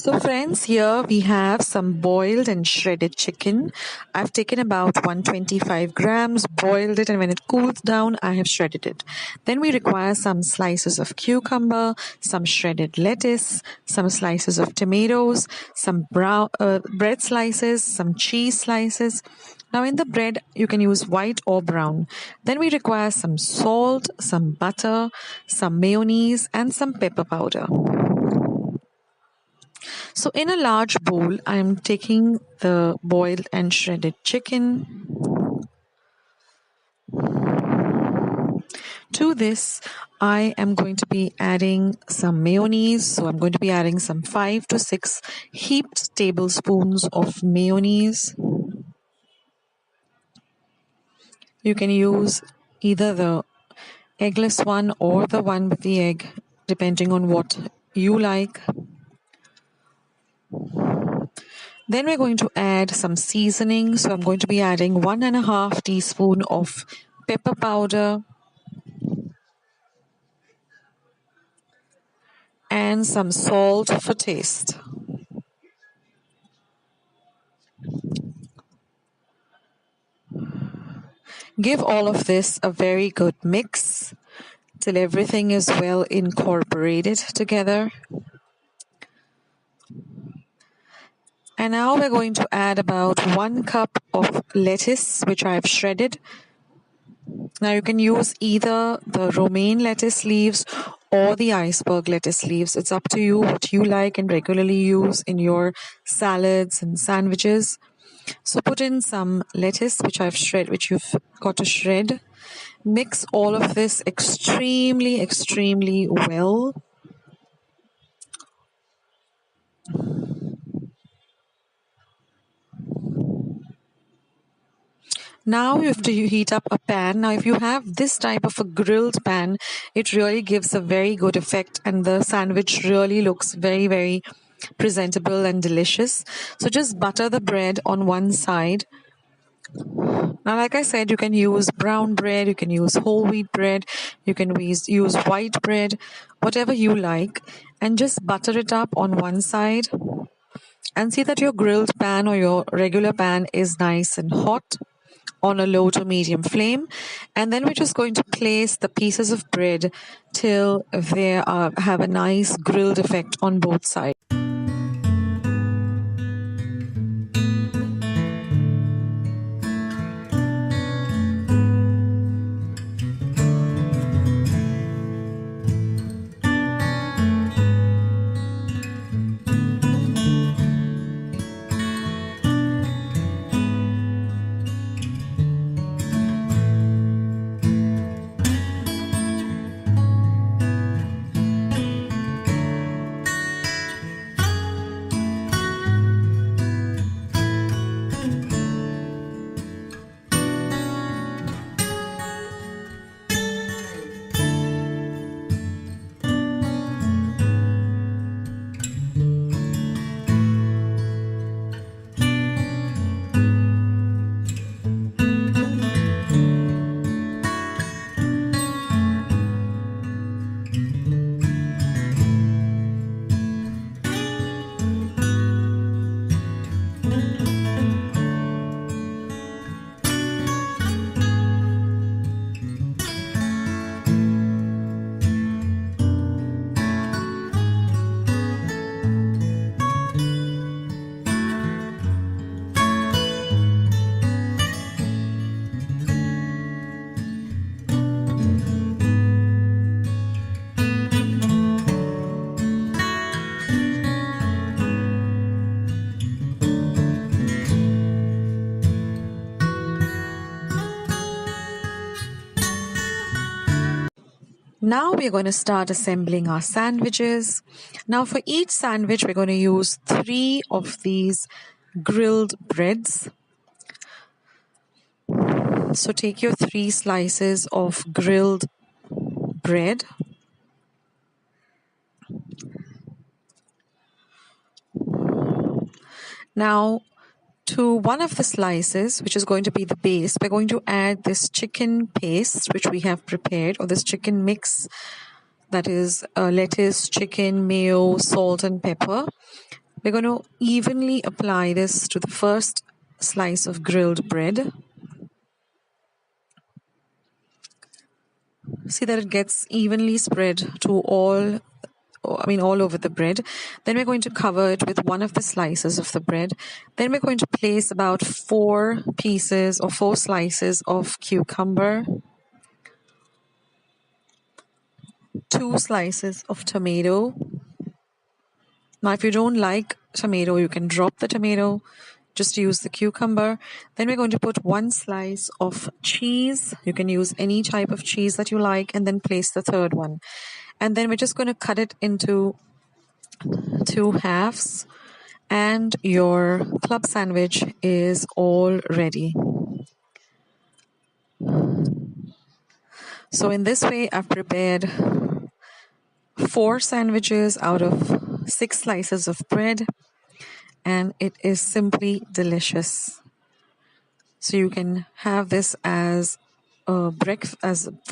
So friends, here we have some boiled and shredded chicken. I've taken about 125 grams, boiled it, and when it cools down, I have shredded it. Then we require some slices of cucumber, some shredded lettuce, some slices of tomatoes, some bread slices, some cheese slices. Now in the bread, you can use white or brown. Then we require some salt, some butter, some mayonnaise, and some pepper powder. So in a large bowl, I am taking the boiled and shredded chicken. To this, I am going to be adding some mayonnaise. So I'm going to be adding some 5 to 6 heaped tablespoons of mayonnaise. You can use either the eggless one or the one with the egg, depending on what you like. Then we're going to add some seasoning. So I'm going to be adding 1.5 teaspoon of pepper powder and some salt for taste. Give all of this a very good mix till everything is well incorporated together. And now we're going to add about 1 cup of lettuce, which I've shredded. Now you can use either the romaine lettuce leaves or the iceberg lettuce leaves. It's up to you what you like and regularly use in your salads and sandwiches. So put in some lettuce, which you've got to shred. Mix all of this extremely well. Now you have to heat up a pan. Now if you have this type of a grilled pan, it really gives a very good effect and the sandwich really looks very presentable and delicious. So just butter the bread on one side. Now like I said, you can use brown bread, you can use whole wheat bread, you can use white bread, whatever you like, and just butter it up on one side. And see that your grilled pan or your regular pan is nice and hot on a low to medium flame. And then we're just going to place the pieces of bread till they have a nice grilled effect on both sides. Now we're going to start assembling our sandwiches. Now for each sandwich, we're going to use 3 of these grilled breads. So take your 3 slices of grilled bread. Now to one of the slices, which is going to be the base, we're going to add this chicken paste which we have prepared, or this chicken mix, that is lettuce, chicken, mayo, salt and pepper. We're going to evenly apply this to the first slice of grilled bread. See that it gets evenly spread to all over the bread. Then we're going to cover it with one of the slices of the bread. Then we're going to place about 4 pieces or 4 slices of cucumber, 2 slices of tomato. Now, if you don't like tomato, you can drop the tomato. Just use the cucumber. Then we're going to put 1 slice of cheese. You can use any type of cheese that you like, and then place the third one. And then we're just going to cut it into 2 halves, and your club sandwich is all ready. So in this way, I've prepared 4 sandwiches out of 6 slices of bread, and it is simply delicious. So you can have this as for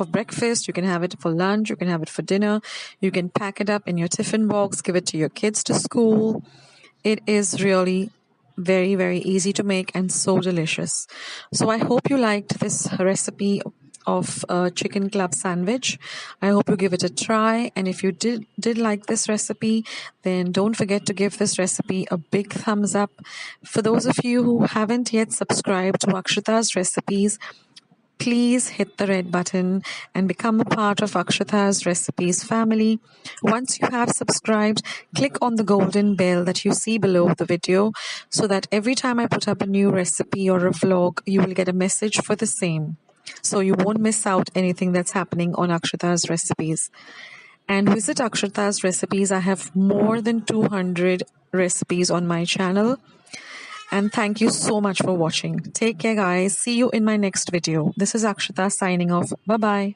breakfast, you can have it for lunch, you can have it for dinner, you can pack it up in your tiffin box, give it to your kids to school. It is really very, very easy to make and so delicious. So I hope you liked this recipe of chicken club sandwich. I hope you give it a try, and if you did like this recipe, then don't forget to give this recipe a big thumbs up. For those of you who haven't yet subscribed to Akshata's recipes, please hit the red button and become a part of Akshata's Recipes family. Once you have subscribed, click on the golden bell that you see below the video so that every time I put up a new recipe or a vlog, you will get a message for the same. So you won't miss out anything that's happening on Akshata's Recipes. And visit Akshata's Recipes. I have more than 200 recipes on my channel. And thank you so much for watching. Take care, guys. See you in my next video. This is Akshata signing off. Bye-bye.